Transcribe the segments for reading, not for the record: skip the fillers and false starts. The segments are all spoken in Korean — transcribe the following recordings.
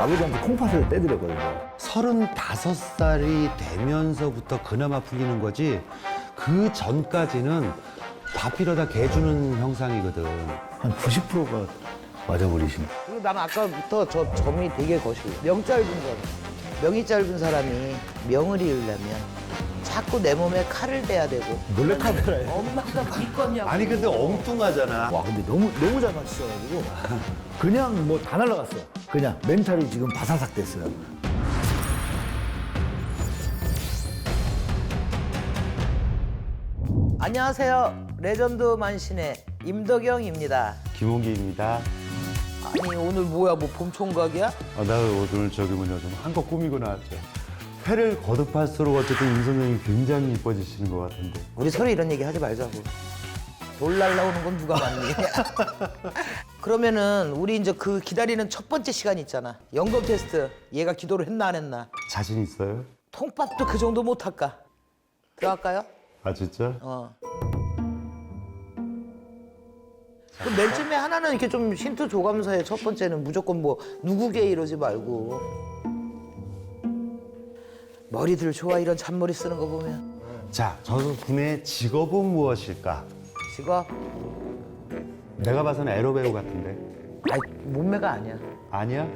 아버지한테 콩팥을 떼드렸거든요. 35살이 되면서부터 그나마 풀리는 거지 그 전까지는 밥 빌어다 개 주는 형상이거든. 한 90%가 맞아버리신. 그리고 나는 아까부터 저 점이 되게 거시고 명 짧은 점. 명이 짧은 사람이 명을 이으려면 자꾸 내 몸에 칼을 대야 되고 몰래 카메라에. 엄마가 믿겠냐고. 아니 근데 엉뚱하잖아. 와, 근데 너무 잘 맞추셔가지고 그냥 뭐 다 날라갔어요. 그냥 멘탈이 지금 바사삭 됐어요. 안녕하세요. 레전드 만신의 임덕영입니다. 김홍기입니다. 아니 오늘 뭐야 뭐 봄총각이야? 나 오늘 저기 뭐냐 좀 한껏 꾸미고 나왔죠. 회를 거듭할수록 어쨌든 임 선생님이 굉장히 이뻐지시는 것 같은데. 우리 서로 이런 얘기 하지 말자고. 돌 날라오는 건 누가 맞니? 그러면은 우리 이제 그 기다리는 첫 번째 시간 있잖아. 연금 테스트. 얘가 기도를 했나 안 했나? 자신 있어요? 통밥도 그 정도 못할까? 들어갈까요? 아 진짜? 그럼 맨 처음에 하나는 이렇게 좀 힌트 줘가면서 해. 첫 번째는 무조건 뭐 누구게 이러지 말고. 머리들 좋아 이런 잔머리 쓰는 거 보면. 자, 저분의 직업은 무엇일까? 직업? 내가 봐서는 에로 배우 같은데. 아이 몸매가 아니야. 아니야?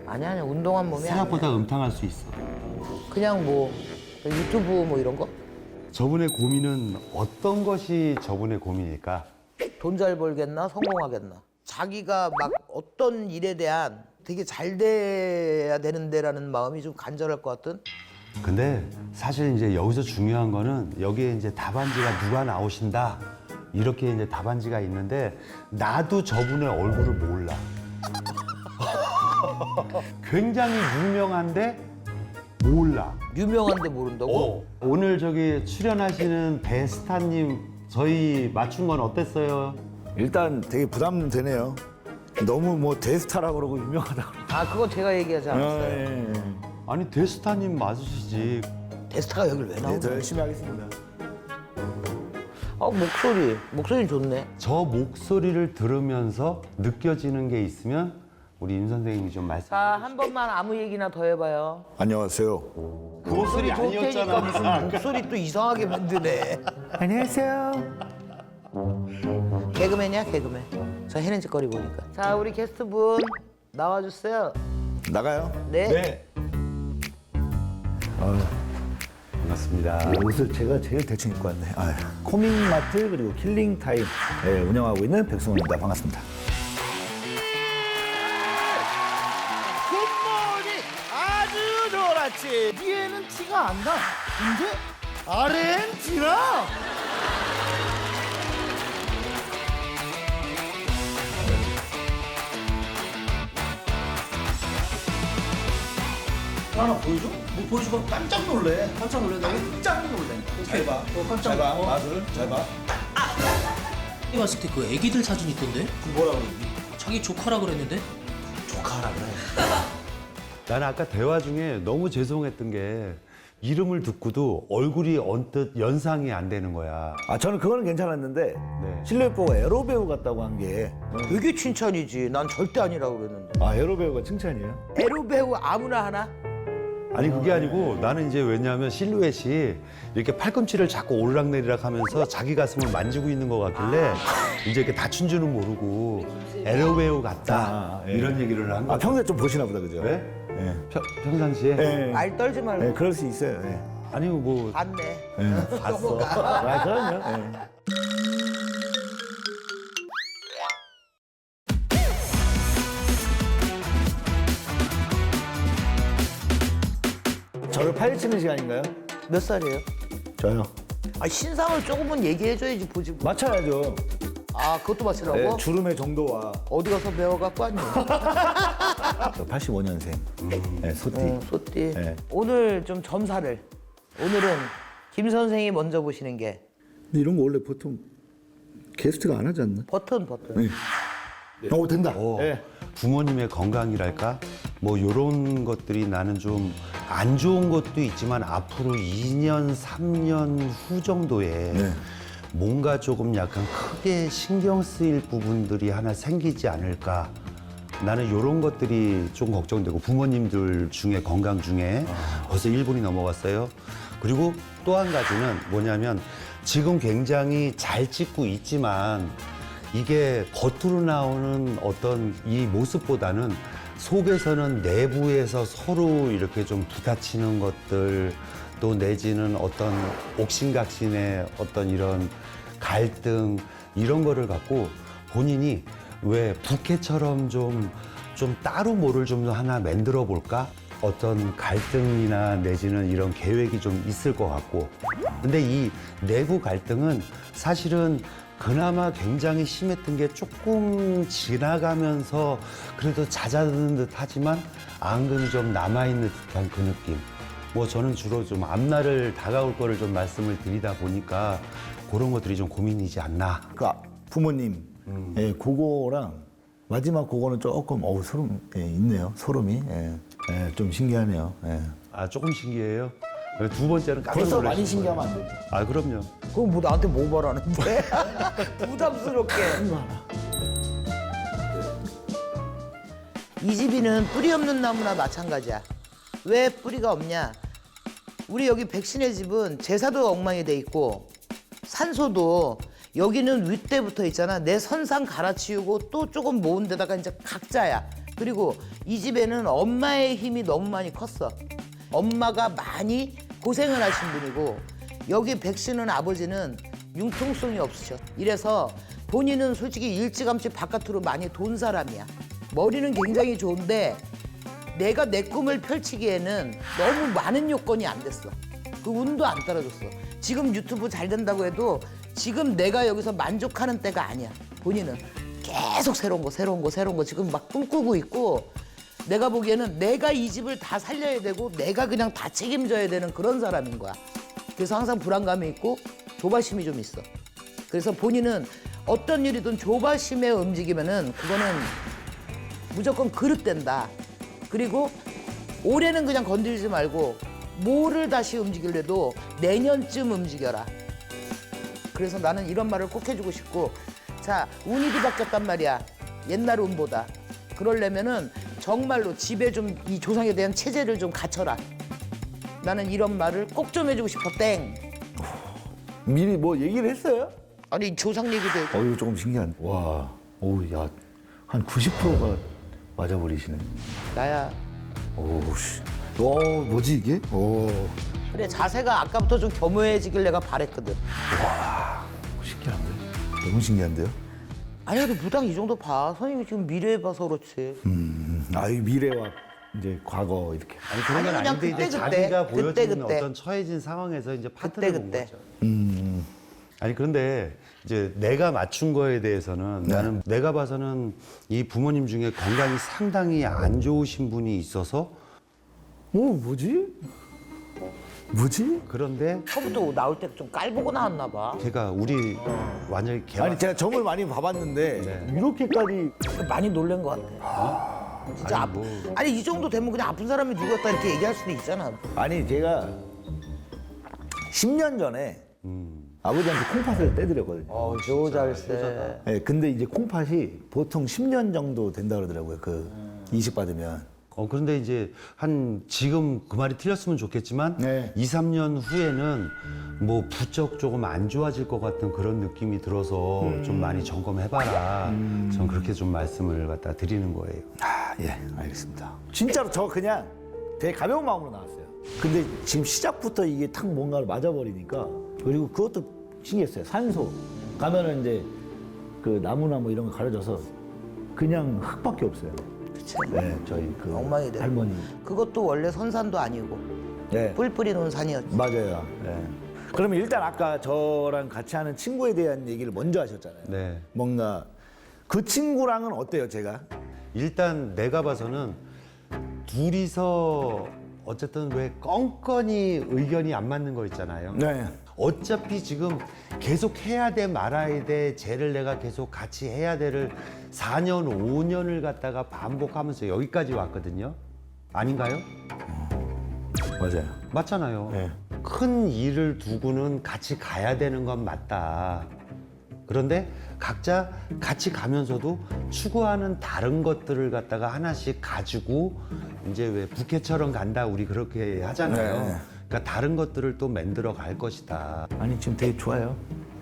아니야 운동한 몸이 아니야. 생각보다 음탕할 수 있어. 그냥 뭐 유튜브 뭐 이런 거? 저분의 고민은 어떤 것이 저분의 고민일까? 돈 잘 벌겠나 성공하겠나? 자기가 막 어떤 일에 대한 되게 잘 돼야 되는데라는 마음이 좀 간절할 것 같은? 근데 사실 이제 여기서 중요한 거는 여기에 이제 답안지가 누가 나오신다 이렇게 이제 답안지가 있는데 나도 저분의 얼굴을 몰라. 굉장히 유명한데 몰라. 유명한데 모른다고? 오늘 저기 출연하시는 대스타님 저희 맞춘 건 어땠어요? 일단 되게 부담되네요. 너무 뭐 대스타라고 그러고 유명하다고 그러고. 아 그거 제가 얘기하지 않았어요. 예. 아니 대스타님 맞으시지. 데스타가 여길 왜 네, 나오는 더 거야? 열심히 하겠습니다. 목소리 좋네. 저 목소리를 들으면서 느껴지는 게 있으면 우리 임 선생님이 좀 말씀. 자 한 번만 아무 얘기나 더 해봐요. 안녕하세요. 그 목소리 좋다니까 무슨 목소리 또 이상하게 만드네. 안녕하세요. 개그맨이야 개그맨. 저 해낸 짓거리 보니까. 자 우리 게스트분 나와주세요. 나가요? 네. 반갑습니다. 옷을 제가 제일 대충 입고 왔네. 코믹마트 그리고 킬링타임 운영하고 있는 백승원입니다. 반갑습니다. 굿모닝 아주 좋은 아침 위에는 티가 안 나. 근데 아래엔 티나. 하나 보여줘? 뭐 보여주고 깜짝 놀래. 깜짝 놀래. 깜짝 놀래. 잘 봐. 잘 봐. 마술 잘 봐. 이 봤을 때 그 애기들 사진 있던데? 뭐라 그러지? 자기 조카라 그랬는데? 조카라 그래. 나는 아까 대화 중에 너무 죄송했던 게 이름을 듣고도 얼굴이 언뜻 연상이 안 되는 거야. 저는 그거는 괜찮았는데 네. 실루엣 보고 에로 배우 같다고 한 게 되게 칭찬이지. 난 절대 아니라고 그랬는데. 에로 배우가 칭찬이에요? 에로 배우 아무나 하나? 아니 그게 아니고 나는 이제 왜냐하면 실루엣이 이렇게 팔꿈치를 자꾸 오르락내리락 하면서 자기 가슴을 만지고 있는 것 같길래 이제 이렇게 다춘 줄은 모르고 에로 배우 같다 예. 이런 얘기를 한 거야. 평소에 좀 보시나 보다 그죠? 왜? 예. 평상시에? 예. 말 떨지 말고. 예, 그럴 수 있어요. 예. 아니 뭐 봤네. 봤어. 그럼요. 예. 저를 파헤치는 시간인가요? 몇 살이에요? 저요. 신상을 조금은 얘기해줘야지 보지. 맞춰야죠. 그것도 맞추라고? 네, 주름의 정도와 어디 가서 배워갖고 왔니? 저 85년생 네, 소띠. 소띠. 네. 오늘 좀 점사를. 오늘은 김 선생이 먼저 보시는 게 근데 이런 거 원래 보통 게스트가 안 하지 않나? 버튼. 네. 된다. 네. 부모님의 건강이랄까? 뭐 이런 것들이 나는 좀 안 좋은 것도 있지만 앞으로 2년, 3년 후 정도에 네. 뭔가 조금 약간 크게 신경 쓰일 부분들이 하나 생기지 않을까 나는 이런 것들이 좀 걱정되고 부모님들 중에 건강 중에 벌써 1분이 넘어갔어요. 그리고 또 한 가지는 뭐냐면 지금 굉장히 잘 찍고 있지만 이게 겉으로 나오는 어떤 이 모습보다는 속에서는 내부에서 서로 이렇게 좀 부딪히는 것들 또 내지는 어떤 옥신각신의 어떤 이런 갈등 이런 거를 갖고 본인이 왜 부캐처럼 좀 따로 뭐를 좀 하나 만들어 볼까? 어떤 갈등이나 내지는 이런 계획이 좀 있을 것 같고. 근데 이 내부 갈등은 사실은 그나마 굉장히 심했던 게 조금 지나가면서 그래도 잦아드는 듯 하지만 앙금이 좀 남아있는 듯한 그 느낌. 뭐 저는 주로 좀 앞날을 다가올 거를 좀 말씀을 드리다 보니까 그런 것들이 좀 고민이지 않나. 그 부모님, 예, 그거랑 마지막 그거는 조금 소름 있네요. 소름이. 좀 신기하네요. 아, 조금 신기해요. 두 번째는 깜짝 벌써 놀라신 많이 신기하면 거예요. 안 되죠. 아, 그럼요. 그럼 뭐 나한테 뭐 말하는데? 부담스럽게. 이 집이는 뿌리 없는 나무나 마찬가지야. 왜 뿌리가 없냐? 우리 여기 백신의 집은 제사도 엉망이 돼 있고 산소도 여기는 윗대부터 있잖아. 내 선상 갈아치우고 또 조금 모은 데다가 이제 각자야. 그리고 이 집에는 엄마의 힘이 너무 많이 컸어. 엄마가 많이 고생을 하신 분이고 여기 백신은 아버지는 융통성이 없으셔. 이래서 본인은 솔직히 일찌감치 바깥으로 많이 돈 사람이야. 머리는 굉장히 좋은데 내가 내 꿈을 펼치기에는 너무 많은 요건이 안 됐어. 그 운도 안 따라줬어. 지금 유튜브 잘 된다고 해도 지금 내가 여기서 만족하는 때가 아니야. 본인은 계속 새로운 거 지금 막 꿈꾸고 있고 내가 보기에는 내가 이 집을 다 살려야 되고 내가 그냥 다 책임져야 되는 그런 사람인 거야. 그래서 항상 불안감이 있고 조바심이 좀 있어. 그래서 본인은 어떤 일이든 조바심에 움직이면은 그거는 무조건 그릇된다. 그리고 올해는 그냥 건들지 말고 뭐를 다시 움직이려도 내년쯤 움직여라. 그래서 나는 이런 말을 꼭 해주고 싶고 자, 운이 뒤바뀌었단 말이야. 옛날 운보다. 그러려면은 정말로 집에 좀 이 조상에 대한 체제를 좀 갖춰라. 나는 이런 말을 꼭 좀 해주고 싶어. 땡. 미리 뭐 얘기를 했어요? 아니 조상 얘기도 해줘. 이거 조금 신기한. 와, 야, 한 90%가 맞아버리시네. 나야. 씨. 뭐지 이게? 그래 자세가 아까부터 좀 겸허해지길 내가 바랬거든. 신기한데? 너무 신기한데요? 아니 그래도 무당 이 정도 봐. 선생님이 지금 미래 봐서 그렇지. 이 미래와 이제 과거 이렇게. 아니, 그런 건 아니, 그냥 아닌데 이제 그때, 자기가 그때, 보여주는 그때. 어떤 처해진 상황에서 이제 파트를 본 그때. 거죠. 아니 그런데 이제 내가 맞춘 거에 대해서는 나는 내가 봐서는 이 부모님 중에 건강이 상당히 안 좋으신 분이 있어서 뭐지? 뭐지? 그런데 처음부터 나올 때 좀 깔보고 나왔나 봐. 걔가 우리 완전히 개와 아니 제가 점을 많이 봐봤는데 이렇게까지 많이 놀란 것 같아. 진짜 아니, 아니 이 정도 되면 그냥 아픈 사람이 누구였다 이렇게 얘기할 수도 있잖아. 아니 제가 10년 전에 아버지한테 콩팥을 떼드렸거든요. 조잘세. 네, 근데 이제 콩팥이 보통 10년 정도 된다 그러더라고요. 이식 받으면. 그런데 이제 한 지금 그 말이 틀렸으면 좋겠지만 네. 2, 3년 후에는 뭐 부쩍 조금 안 좋아질 것 같은 그런 느낌이 들어서 좀 많이 점검해봐라. 전 그렇게 좀 말씀을 갖다 드리는 거예요. 예, 알겠습니다. 진짜로 저 그냥 되게 가벼운 마음으로 나왔어요. 근데 지금 시작부터 이게 탁 뭔가를 맞아버리니까 그리고 그것도 신기했어요. 산소 가면은 이제 그 나무나 뭐 이런 거 가려져서 그냥 흙밖에 없어요. 그치. 네, 저희 그 엉망이 돼. 할머니. 그것도 원래 선산도 아니고 네, 뿔 뿌리는 산이었지. 맞아요. 네. 그러면 일단 아까 저랑 같이 하는 친구에 대한 얘기를 먼저 하셨잖아요. 네. 뭔가 그 친구랑은 어때요, 제가? 일단 내가 봐서는 둘이서 어쨌든 왜 껌껌이 의견이 안 맞는 거 있잖아요. 네. 어차피 지금 계속 해야 돼 말아야 돼 쟤를 내가 계속 같이 해야 돼를 4년 5년을 갖다가 반복하면서 여기까지 왔거든요. 아닌가요? 맞아요. 맞잖아요. 네. 큰 일을 두고는 같이 가야 되는 건 맞다. 그런데 각자 같이 가면서도 추구하는 다른 것들을 갖다가 하나씩 가지고 이제 왜 부캐처럼 간다 우리 그렇게 하잖아요. 네. 그러니까 다른 것들을 또 만들어 갈 것이다. 아니 지금 되게 좋아요.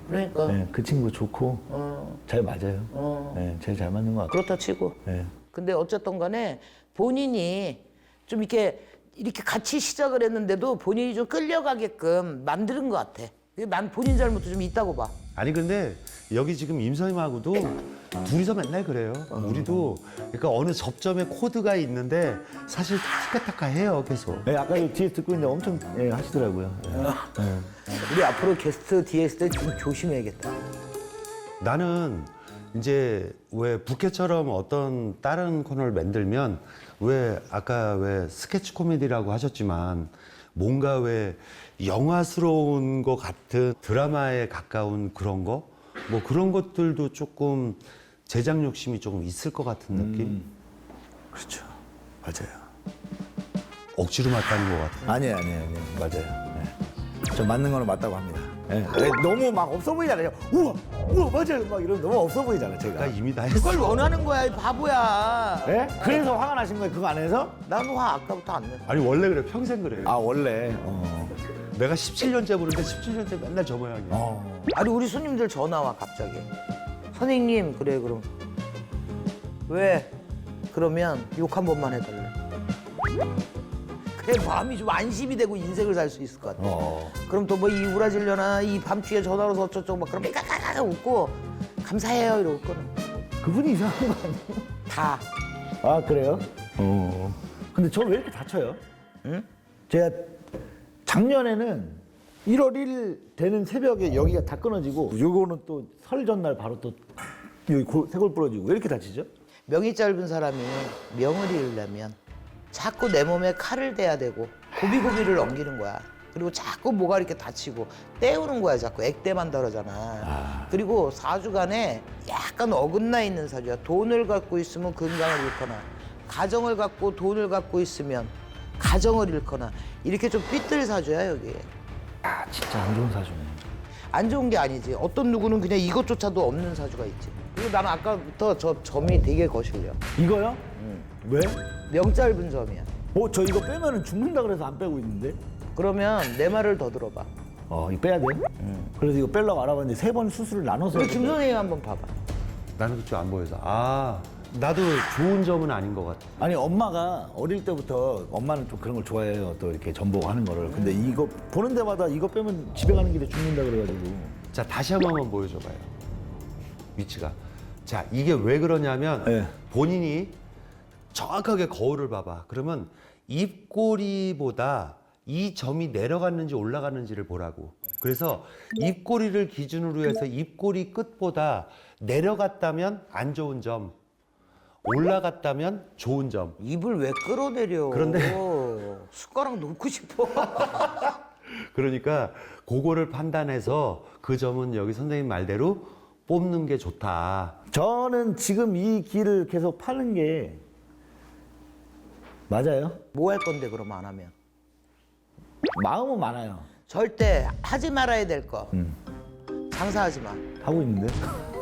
그러니까 네, 그 친구 좋고 잘 맞아요. 네, 제일 잘 맞는 것 같아요. 그렇다 치고. 네. 근데 어쨌든 간에 본인이 좀 이렇게 같이 시작을 했는데도 본인이 좀 끌려가게끔 만드는 것 같아. 난 본인 잘못도 좀 있다고 봐. 아니 근데 여기 지금 임선임하고도 둘이서 맨날 그래요. 우리도 그러니까 어느 접점에 코드가 있는데 사실 티카타카해요 계속. 네, 아까 뒤에 듣고 있는데 엄청 하시더라고요. 네. 우리 앞으로 게스트 뒤에 있을 때 좀 조심해야겠다. 나는 이제 왜 부캐처럼 어떤 다른 코너를 만들면 왜 아까 왜 스케치 코미디라고 하셨지만 뭔가 왜 영화스러운 것 같은 드라마에 가까운 그런 거? 뭐 그런 것들도 조금 제작 욕심이 조금 있을 것 같은 느낌? 그렇죠. 맞아요. 억지로 맞다는 것 같아. 아니에요. 맞아요. 네. 저 맞는 거는 맞다고 합니다. 네. 너무 막 없어 보이잖아요. 우와, 맞아요. 막 이러면 너무 없어 보이잖아요, 제가. 나 이미 다 했어. 그걸 원하는 거야, 이 바보야. 네? 그래서 화가 나신 거예요, 그거 안 해서? 나는 화 아까부터 안 내. 아니 원래 그래 평생 그래. 아, 원래. 내가 17년째 보는데 17년째 맨날 저 모양이야. 아니 우리 손님들 전화 와 갑자기. 선생님 그래 그럼 왜? 그러면 욕 한 번만 해달래. 그래 마음이 좀 안심이 되고 인생을 살 수 있을 것 같아. 그럼 또 뭐 이 우라질려나 이 밤중에 전화로서 어쩌고 막 그러면 까까까 웃고 감사해요 이러고 끊어. 그분이 이상한 거 아니에요? 다. 아, 그래요? 근데 저 왜 이렇게 다쳐요? 응? 제가 작년에는 1월 1일 되는 새벽에 여기가 다 끊어지고 요거는 또 설 전날 바로 또 여기 쇄골 부러지고 왜 이렇게 다치죠? 명이 짧은 사람이 명을 잃으려면 자꾸 내 몸에 칼을 대야 되고 고비고비를 넘기는 거야. 그리고 자꾸 뭐가 이렇게 다치고 때우는 거야. 자꾸 액땜한다 그러잖아. 그리고 사주간에 약간 어긋나 있는 사주야. 돈을 갖고 있으면 건강을 잃거나 가정을 갖고 돈을 갖고 있으면 가정을 잃거나 이렇게 좀 삐뚤 사주야 여기. 아, 진짜 안 좋은 사주네. 안 좋은 게 아니지. 어떤 누구는 그냥 이것조차도 없는 사주가 있지. 그리고 나는 아까부터 저 점이 되게 거슬려. 이거요? 왜? 명 짧은 점이야. 저 이거 빼면은 죽는다 그래서 안 빼고 있는데? 그러면 내 말을 더 들어봐. 이거 빼야 돼? 그래서 이거 빼려고 알아봤는데 3번 수술을 나눠서 우리 해야 김 돼. 선생님 한번 봐봐. 나는 그쪽 안 보여서. 아 나도 좋은 점은 아닌 것 같아. 아니, 엄마가 어릴 때부터 엄마는 좀 그런 걸 좋아해요. 또 이렇게 전복하는 거를. 근데 이거 보는 데마다 이거 빼면 집에 가는 길에 죽는다 그래가지고. 자 다시 한 번만 보여줘봐요. 위치가. 자 이게 왜 그러냐면 네. 본인이 정확하게 거울을 봐봐. 그러면 입꼬리보다 이 점이 내려갔는지 올라갔는지를 보라고. 그래서 입꼬리를 기준으로 해서 입꼬리 끝보다 내려갔다면 안 좋은 점, 올라갔다면 좋은 점. 입을 왜 끌어내려? 그런데- 숟가락 놓고 싶어. 그러니까 그거를 판단해서 그 점은 여기 선생님 말대로 뽑는 게 좋다. 저는 지금 이 길을 계속 파는 게 맞아요? 뭐 할 건데 그럼 안 하면? 마음은 많아요. 절대 하지 말아야 될 거. 장사하지 마. 하고 있는데.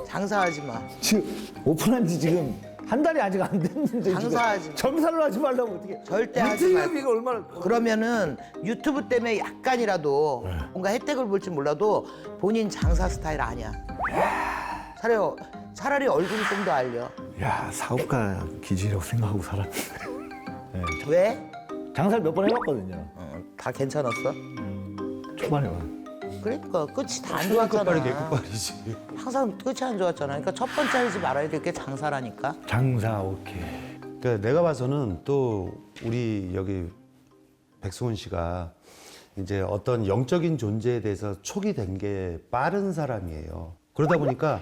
장사하지 마. 지금 오픈한 지 지금 한 달이 아직 안 됐는데 장사하지 지금 마. 점사를 하지 말라고 어떻게? 절대 하지 마. 이거 얼마나? 그러면은 유튜브 때문에 약간이라도 뭔가 혜택을 볼지 몰라도 본인 장사 스타일 아니야. 차라리 얼굴 좀 더 알려. 야, 사업가 기질이라고 생각하고 살았는데. 왜? 장사를 몇 번 해봤거든요. 다 괜찮았어? 초반에. 그러니까 끝이 다 안 끝발이 좋았잖아. 개끝발이지. 항상 끝이 안 좋았잖아. 그러니까 첫 번째 하지 말아야 될 게 장사라니까. 장사 오케이. 그러니까 내가 봐서는 또 우리 여기 백승훈 씨가 이제 어떤 영적인 존재에 대해서 촉이 된 게 빠른 사람이에요. 그러다 보니까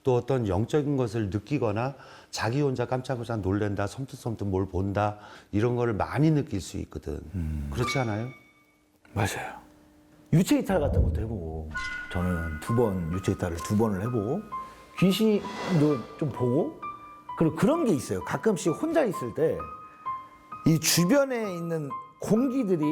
또 어떤 영적인 것을 느끼거나 자기 혼자 깜짝깜짝 놀란다, 섬뜩섬뜩 뭘 본다 이런 거를 많이 느낄 수 있거든. 그렇지 않아요? 맞아요. 유체 이탈 같은 것도 해보고 저는 2번 유체 이탈을 2번을 해보고 귀신도 좀 보고 그리고 그런 게 있어요. 가끔씩 혼자 있을 때 이 주변에 있는 공기들이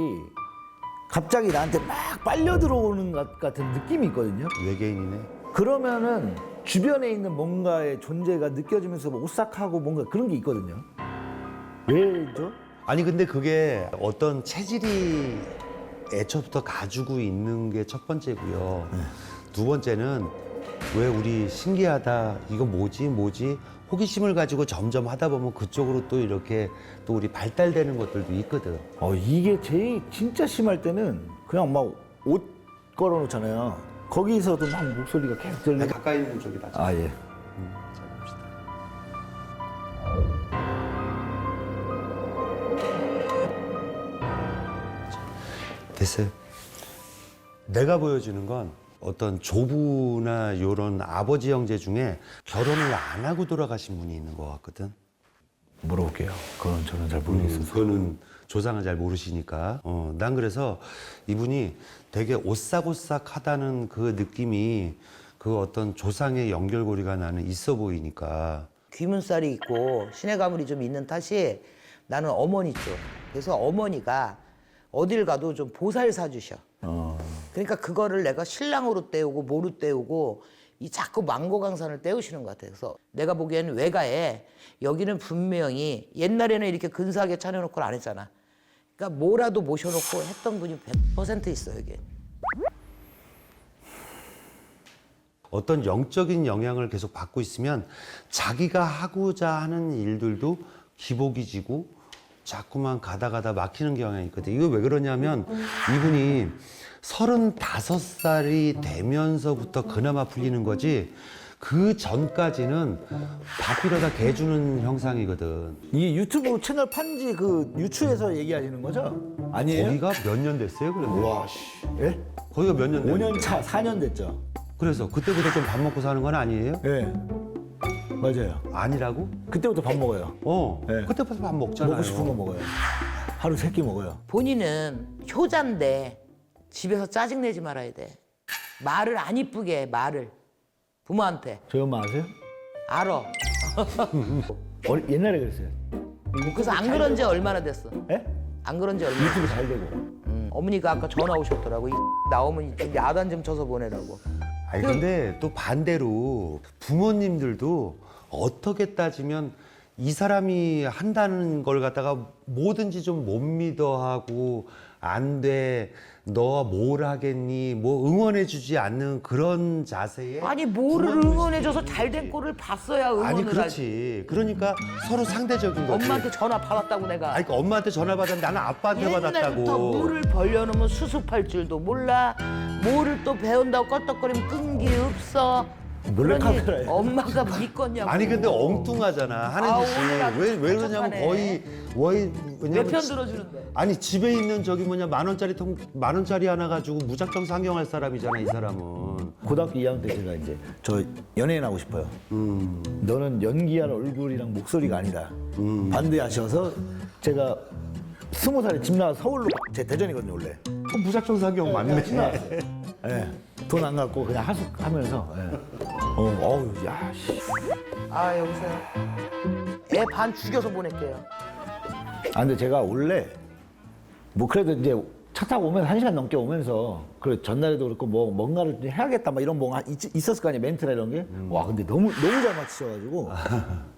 갑자기 나한테 막 빨려 들어오는 것 같은 느낌이 있거든요. 외계인이네. 그러면은 주변에 있는 뭔가의 존재가 느껴지면서 뭐 오싹하고 뭔가 그런 게 있거든요. 왜죠? 아니 근데 그게 어떤 체질이 애초부터 가지고 있는 게 첫 번째고요. 두 번째는 왜 우리 신기하다 이거 뭐지 호기심을 가지고 점점 하다 보면 그쪽으로 또 이렇게 또 우리 발달되는 것들도 있거든. 이게 제일 진짜 심할 때는 그냥 막 옷 걸어놓잖아요. 거기서도 막 목소리가 계속 들리고. 가까이 있는 쪽이 다. 아 예. 됐어요. 내가 보여주는 건 어떤 조부나 요런 아버지 형제 중에 결혼을 안 하고 돌아가신 분이 있는 것 같거든. 물어볼게요. 그건 저는 잘 모르겠어서. 그거는 조상을 잘 모르시니까. 난 그래서 이분이 되게 오싹오싹하다는 그 느낌이 그 어떤 조상의 연결고리가 나는 있어 보이니까. 귀문살이 있고 신의 가물이 좀 있는 탓이 나는 어머니 쪽. 그래서 어머니가 어딜 가도 좀 보살 사주셔. 그러니까 그거를 내가 신랑으로 때우고 뭐로 때우고 이 자꾸 망고강산을 때우시는 것 같아요. 그래서 내가 보기에는 외가에 여기는 분명히 옛날에는 이렇게 근사하게 차려놓고 안 했잖아. 그러니까 뭐라도 모셔놓고 했던 분이 100% 있어 여기. 어떤 영적인 영향을 계속 받고 있으면 자기가 하고자 하는 일들도 기복이 지고 자꾸만 가다 막히는 경향이 있거든. 이거 왜 그러냐면 이분이 35살이 되면서부터 그나마 풀리는 거지 그 전까지는 밥이라다 개 주는 형상이거든. 이게 유튜브 채널 판지 그 유추에서 얘기하시는 거죠? 아니에요? 거기가 몇 년 됐어요, 그런데? 와 씨. 예? 거기가 몇 년 됐어요? 5년 차, 4년 됐죠. 그래서 그때부터 좀 밥 먹고 사는 건 아니에요? 예. 맞아요. 아니라고? 그때부터 밥 먹어요. 네. 그때부터 밥 먹잖아요. 먹고 싶은 거 먹어요. 하루 3끼 먹어요. 본인은 효자인데 집에서 짜증내지 말아야 돼. 말을 안 이쁘게 해, 말을. 부모한테. 저희 엄마 아세요? 알아. 옛날에 그랬어요. 그래서 안 그런 지 얼마나 됐어? 예? 안 그런 지 얼마나 유튜브 잘 되고. 어머니가 아까 전화 오셨더라고. 나오면 이쪽 야단 좀 쳐서 보내라고. 아니 근데 또 반대로 부모님들도 어떻게 따지면 이 사람이 한다는 걸 갖다가 뭐든지 좀 못 믿어 하고 안 돼. 너 뭘 하겠니? 뭐 응원해주지 않는 그런 자세에 아니 뭐를 응원해줘서 잘된 꼴을 봤어야 응원을 아니 하지. 그렇지. 그러니까 서로 상대적인 거지. 엄마한테 전화 받았다고 내가. 아니 그러니까 엄마한테 전화 받았는데 나는 아빠한테 옛날부터 받았다고. 뭐를 벌려놓으면 수습할 줄도 몰라. 뭐를 또 배운다고 껐덕거리면 끈기 없어. 몰래카메라예요. 엄마가 믿겠냐고. 아니 근데 엉뚱하잖아 하는 아우, 짓이 오늘 아주 왜 그러냐면 착착하네. 거의 몇 왜냐면 편 들어주는데. 아니 집에 있는 저기 뭐냐 만 원짜리 하나 가지고 무작정 상경할 사람이잖아 이 사람은. 고등학교 2학년 때 제가 이제 저 연예인 하고 싶어요. 너는 연기할 얼굴이랑 목소리가 아니다. 반대하셔서 제가 20살에 집 나와서 서울로 제 대전이거든요 원래. 무작정 상경 맞네. 예. 돈 안 갖고 그냥 하숙하면서. 예. 어우 야 씨. 아 여보세요. 애 반 죽여서 보낼게요. 아 근데 제가 원래 뭐 그래도 이제 차 타고 오면서 1시간 넘게 오면서 그래 전날에도 그렇고 뭐 뭔가를 좀 해야겠다 막 이런 뭔가 있었을 거 아니에요 멘트나 이런 게. 와 근데 너무 잘 맞추셔가지고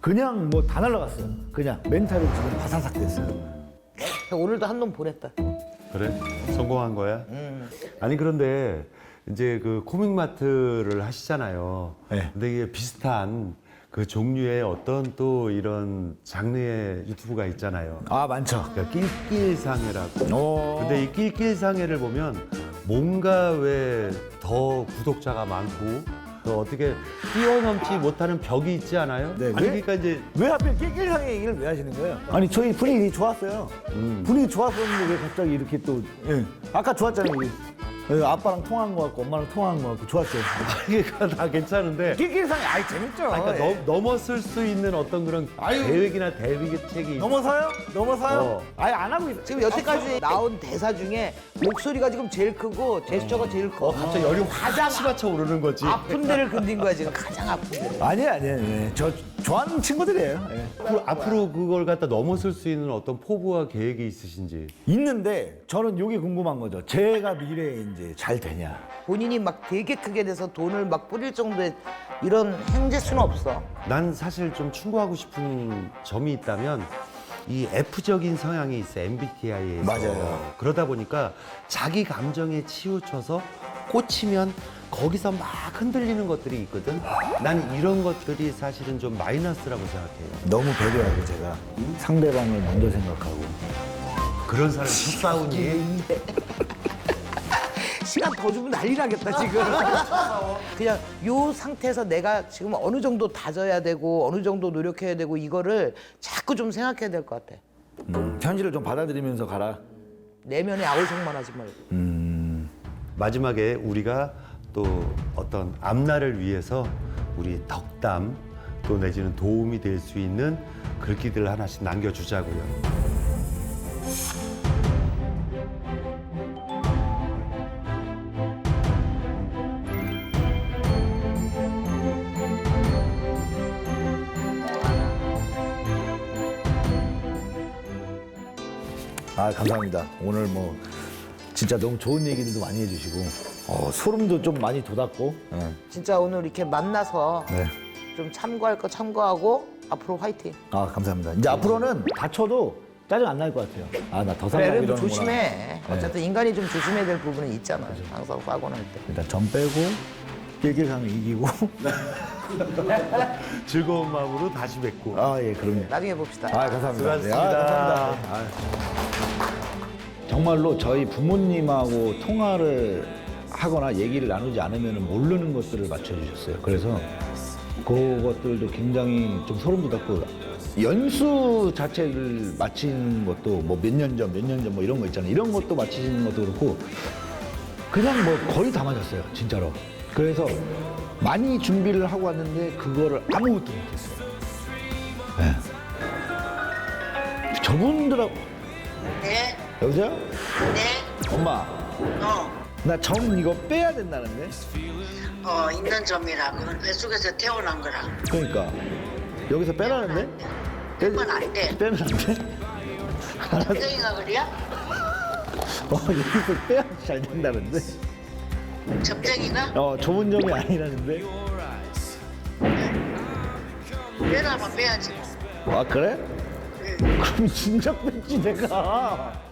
그냥 뭐 다 날라갔어요. 그냥 멘탈이 지금 바사삭 됐어요. 오늘도 한 놈 보냈다. 그래? 성공한 거야? 아니 그런데 이제 그 코믹마트를 하시잖아요. 네. 근데 이게 비슷한 그 종류의 어떤 또 이런 장르의 유튜브가 있잖아요. 아 많죠. 그러니까 낄낄상해라고. 오. 근데 이 낄낄상해를 보면 뭔가 왜 더 구독자가 많고 더 어떻게 뛰어넘지 못하는 벽이 있지 않아요? 네, 아니 왜? 그러니까 이제 왜 하필 낄낄상의 얘기를 왜 하시는 거예요? 아니 저희 분위기 좋았어요. 분위기 좋았었는데 왜 갑자기 이렇게 또 예. 아까 좋았잖아요. 예, 아빠랑 통화한 거 같고 엄마랑 통화한 거 같고 좋았어요. 이게 다 괜찮은데 낄낄상이 아이 재밌죠. 아니, 그러니까 예. 넘어설 수 있는 어떤 그런 계획이나 대비책이 넘어서요? 넘어서요? 어. 아예 안 하고 있어요. 지금 여태까지 나온 대사 중에 목소리가 지금 제일 크고 제스처가 제일 커. 갑자기 열이 가장 확 치받쳐 오르는 거지. 아픈 데를 건든 거야 지금 가장 아픈 데를. 아니에요. 저 좋아하는 친구들이에요. 예. 앞으로 그걸 갖다 넘어설 수 있는 어떤 포부와 계획이 있으신지. 있는데 저는 이게 궁금한 거죠. 제가 미래에 이제 잘 되냐. 본인이 막 되게 크게 돼서 돈을 막 뿌릴 정도의 이런 행재수는 없어. 난 사실 좀 충고하고 싶은 점이 있다면 이 F적인 성향이 있어, MBTI에서. 맞아요. 그러다 보니까 자기 감정에 치우쳐서 꽂히면 거기서 막 흔들리는 것들이 있거든. 난 이런 것들이 사실은 좀 마이너스라고 생각해요. 너무 배려하고 제가 상대방을 먼저 생각하고. 그런 사람이 싸우니? 시간 더 주면 난리 나겠다 지금. 그냥 요 상태에서 내가 지금 어느 정도 다져야 되고 어느 정도 노력해야 되고 이거를 자꾸 좀 생각해야 될 것 같아. 현실을 좀 받아들이면서 가라. 내면에 아우성만 하지 말고. 마지막에 우리가 또 어떤 앞날을 위해서 우리 덕담 또 내지는 도움이 될 수 있는 글귀들 하나씩 남겨주자고요. 아, 감사합니다. 오늘 뭐 진짜 너무 좋은 얘기들도 많이 해주시고 소름도 좀 많이 돋았고. 진짜 오늘 이렇게 만나서 네. 좀 참고할 거 참고하고 앞으로 화이팅. 아, 감사합니다. 이제 앞으로는 다쳐도 짜증 안 날 것 같아요. 아, 나 더 살라고 그래, 이러는구나. 조심해. 어쨌든 인간이 좀 조심해야 될 부분은 있잖아. 항상 싸고 날 때. 일단 점 빼고 길길강을 이기고. 즐거운 마음으로 다시 뵙고. 아, 예, 그럼요. 나중에 봅시다. 아, 감사합니다. 수고하셨습니다. 감사합니다. 아. 정말로 저희 부모님하고 통화를 하거나 얘기를 나누지 않으면 모르는 것들을 맞춰주셨어요. 그래서 그것들도 굉장히 좀 소름 돋았고, 연수 자체를 마친 것도 뭐 몇 년 전 뭐 이런 거 있잖아요. 이런 것도 마치시는 것도 그렇고, 그냥 뭐 거의 다 맞았어요. 진짜로. 그래서 많이 준비를 하고 왔는데 그거를 아무것도 못했어요. 네. 저분들하고. 네, 여보세요? 네, 엄마, 나 점 이거 빼야 된다는데? 있는 점이라 그건 뱃속에서 태어난 거라. 그러니까 여기서 빼라는데? 빼면 안 돼. 빼면 안 돼? 점쟁이가 그래야? 여기서 빼야 잘 된다는데? 점쟁이가? 좋은 점이 아니라는데? 빼라면 빼야지. 아, 그래? 응. 그럼 진작 뺐지 내가.